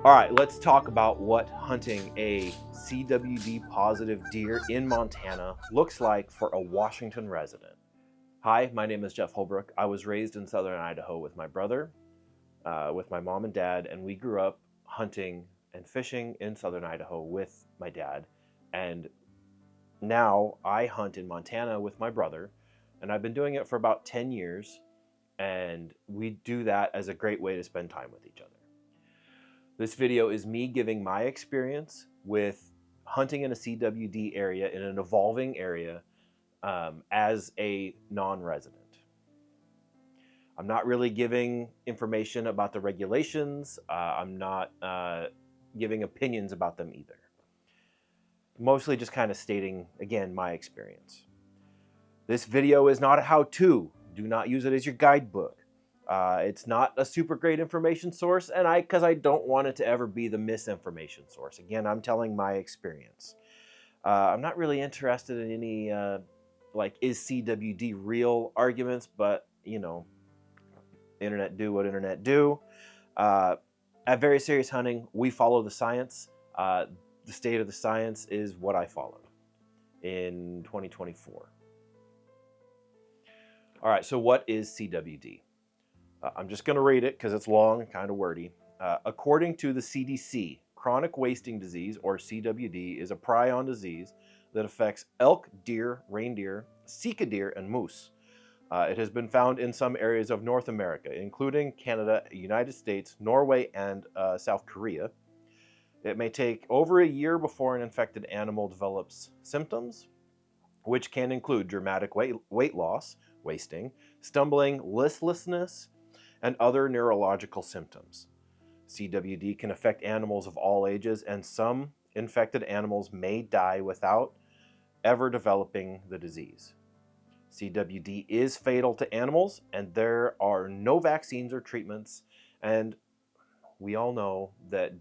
All right, let's talk about what hunting a CWD positive deer in Montana looks like for a Washington resident. Hi, my name is Jeff Holbrook. I was raised in southern Idaho with my brother, with my mom and dad, and we grew up hunting and fishing in southern Idaho with my dad. And now I hunt in Montana with my brother, and I've been doing it for about 10 years, and we do that as a great way to spend time with each other. This video is me giving my experience with hunting in a CWD area, in an evolving area, as a non-resident. I'm not really giving information about the regulations. I'm not giving opinions about them either. Mostly just kind of stating, again, my experience. This video is not a how-to. Do not use it as your guidebook. It's not a super great information source, and because I don't want it to ever be the misinformation source. Again, I'm telling my experience. I'm not really interested in any like is CWD real arguments, but you know, internet do what internet do. At Very Serious Hunting, we follow the science. The state of the science is what I followed in 2024. All right, so what is CWD? I'm just going to read it because it's long and kind of wordy. According to the CDC, chronic wasting disease, or CWD, is a prion disease that affects elk, deer, reindeer, sika deer, and moose. It has been found in some areas of North America, including Canada, United States, Norway, and South Korea. It may take over a year before an infected animal develops symptoms, which can include dramatic weight loss, wasting, stumbling, listlessness, and other neurological symptoms. CWD can affect animals of all ages, and some infected animals may die without ever developing the disease. CWD is fatal to animals, and there are no vaccines or treatments, and we all know that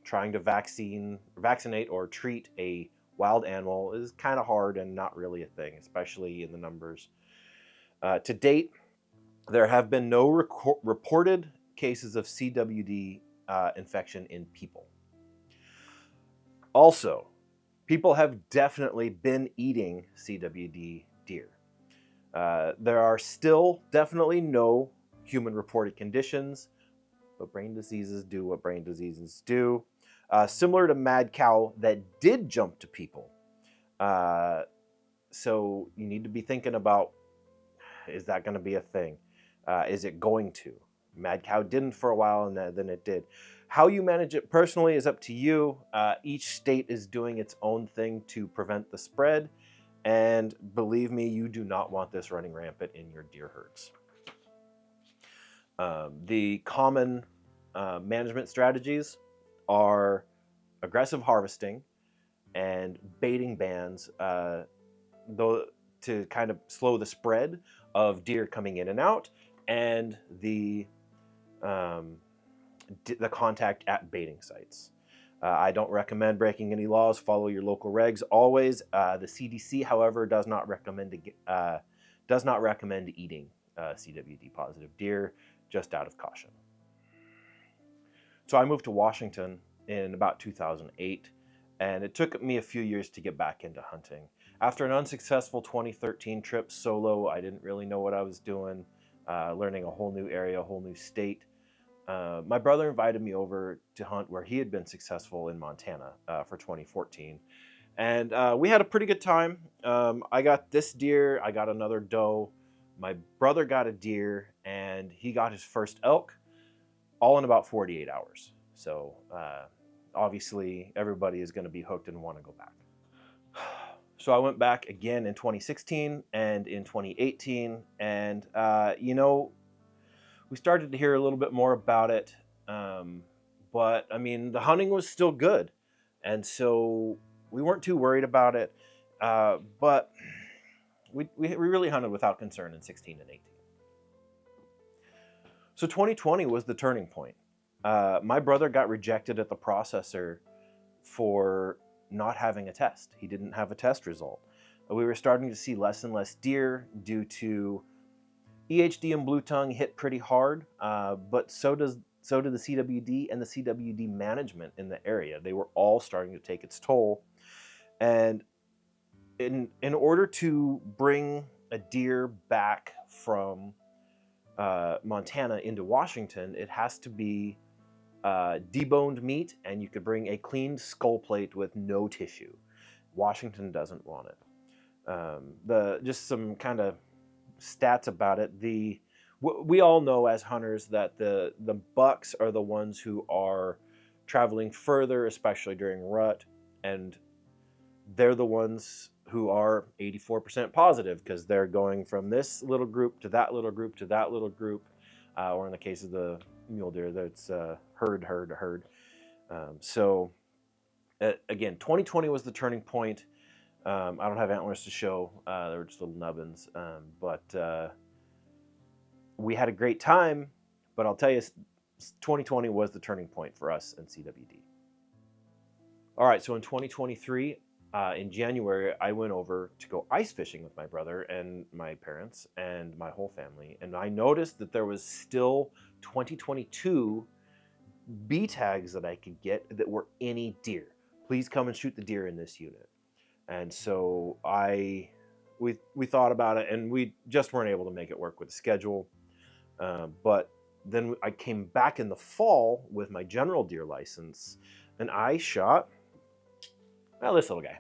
trying to vaccinate or treat a wild animal is kind of hard and not really a thing, especially in the numbers. To date, there have been no reported cases of CWD infection in people. Also, people have definitely been eating CWD deer. There are still definitely no human reported conditions, but brain diseases do what brain diseases do. Similar to mad cow that did jump to people. So you need to be thinking about, is that going to be a thing? Is it going to? Mad cow didn't for a while, and then it did. How you manage it personally is up to you. Each state is doing its own thing to prevent the spread, and believe me, you do not want this running rampant in your deer herds. The common management strategies are aggressive harvesting and baiting bans, though, to kind of slow the spread of deer coming in and out, and the contact at baiting sites. I don't recommend breaking any laws. Follow your local regs always. The CDC, however, does not recommend eating CWD positive deer, just out of caution. So I moved to Washington in about 2008, and it took me a few years to get back into hunting. After an unsuccessful 2013 trip solo, I didn't really know what I was doing, learning a whole new area, a whole new state. My brother invited me over to hunt where he had been successful in Montana for 2014. And we had a pretty good time. I got this deer, I got another doe. My brother got a deer, and he got his first elk, all in about 48 hours. So obviously everybody is going to be hooked and want to go back. So I went back again in 2016 and in 2018, and we started to hear a little bit more about it, but I mean, the hunting was still good, and so we weren't too worried about it, but we really hunted without concern in 16 and 18. So 2020 was the turning point. My brother got rejected at the processor for not having a test. He didn't have a test result. We were starting to see less and less deer due to EHD and blue tongue hit pretty hard, but so does so did the CWD and the CWD management in the area. They were all starting to take its toll. And in order to bring a deer back from Montana into Washington, it has to be deboned meat, and you could bring a cleaned skull plate with no tissue. Washington doesn't want it. Just some kind of stats about it. We all know as hunters that the bucks are the ones who are traveling further, especially during rut, and they're the ones who are 84% positive because they're going from this little group to that little group to that little group, or in the case of the mule deer, that's herd. So again, 2020 was the turning point. I don't have antlers to show. They were just little nubbins, but we had a great time. But I'll tell you, 2020 was the turning point for us in CWD. All right, so in 2023, in January, I went over to go ice fishing with my brother and my parents and my whole family. And I noticed that there was still 2022 B tags that I could get that were any deer. Please come and shoot the deer in this unit. And so we thought about it, and we just weren't able to make it work with the schedule. But then I came back in the fall with my general deer license, and I shot, well, this little guy.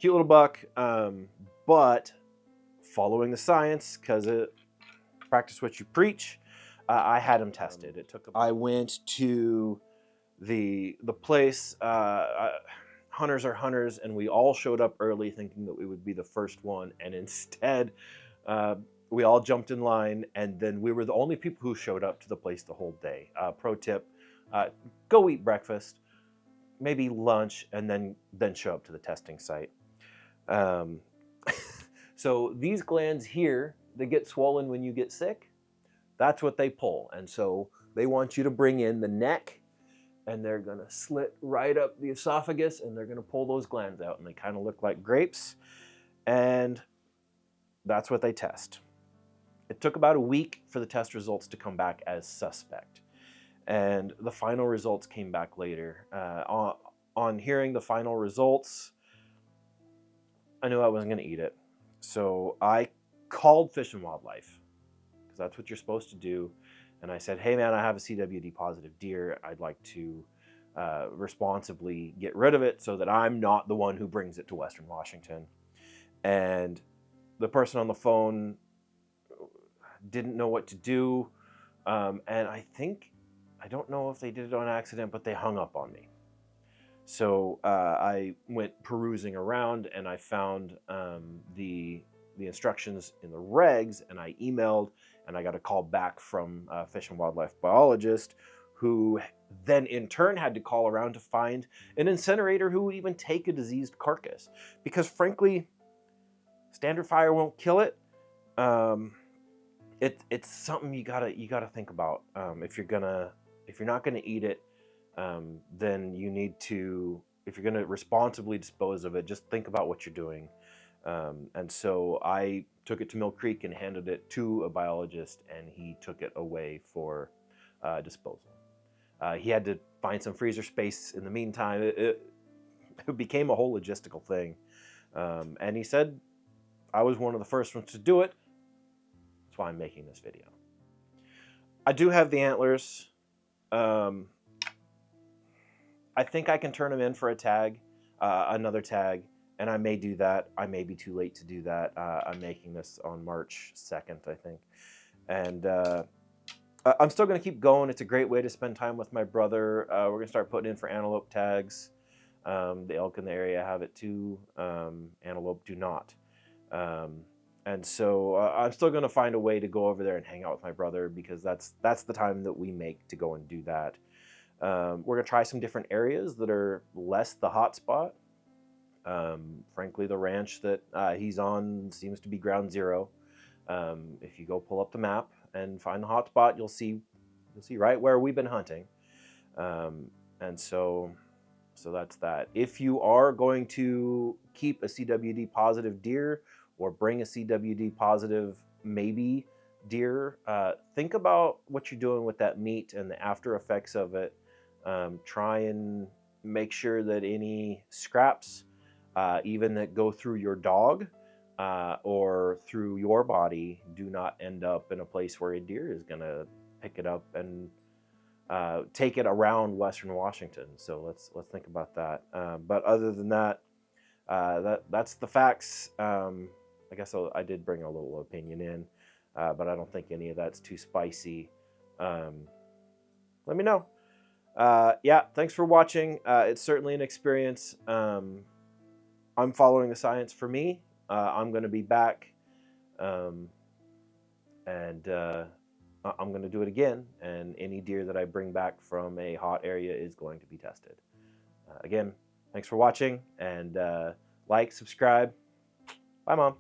Cute little buck, but following the science, because practice what you preach, I had him tested. I went to the place. Hunters are hunters, and we all showed up early thinking that we would be the first one, and instead we all jumped in line, and then we were the only people who showed up to the place the whole day. Pro tip, go eat breakfast, maybe lunch, and then show up to the testing site. So these glands here, they get swollen when you get sick. That's what they pull. And so they want you to bring in the neck, and they're going to slit right up the esophagus, and they're going to pull those glands out, and they kind of look like grapes. And that's what they test. It took about a week for the test results to come back as suspect. And the final results came back later. On hearing the final results, I knew I wasn't going to eat it. So I called Fish and Wildlife, because that's what you're supposed to do. And I said, hey man, I have a CWD positive deer. I'd like to responsibly get rid of it so that I'm not the one who brings it to Western Washington. And the person on the phone didn't know what to do. And I don't know if they did it on accident, but they hung up on me. So I went perusing around, and I found the instructions in the regs, and I emailed, and I got a call back from a fish and wildlife biologist, who then in turn had to call around to find an incinerator who would even take a diseased carcass, because frankly, standard fire won't kill it. It's something you gotta think about. If you're not gonna eat it, then you need to, if you're going to responsibly dispose of it, just think about what you're doing. And so I took it to Mill Creek and handed it to a biologist, and he took it away for disposal. He had to find some freezer space in the meantime. It became a whole logistical thing. And he said I was one of the first ones to do it. That's why I'm making this video. I do have the antlers. I think I can turn them in for a tag, another tag, and I may do that. I may be too late to do that. I'm making this on March 2nd, I think. And I'm still going to keep going. It's a great way to spend time with my brother. We're going to start putting in for antelope tags. The elk in the area have it too. Antelope do not. And so I'm still going to find a way to go over there and hang out with my brother, because that's the time that we make to go and do that. We're going to try some different areas that are less the hot spot. Frankly, the ranch that he's on seems to be ground zero. If you go pull up the map and find the hot spot, you'll see right where we've been hunting. And so that's that. If you are going to keep a CWD positive deer, or bring a CWD positive maybe deer, think about what you're doing with that meat and the after effects of it. Try and make sure that any scraps, even that go through your dog or through your body, do not end up in a place where a deer is going to pick it up and take it around Western Washington. So let's think about that. But other than that, that's the facts. I guess I did bring a little opinion in, but I don't think any of that's too spicy. Let me know. Yeah, thanks for watching. It's certainly an experience. I'm following the science for me. I'm going to be back, um, and I'm going to do it again. And any deer that I bring back from a hot area is going to be tested. Again, thanks for watching, and like, subscribe. Bye, Mom.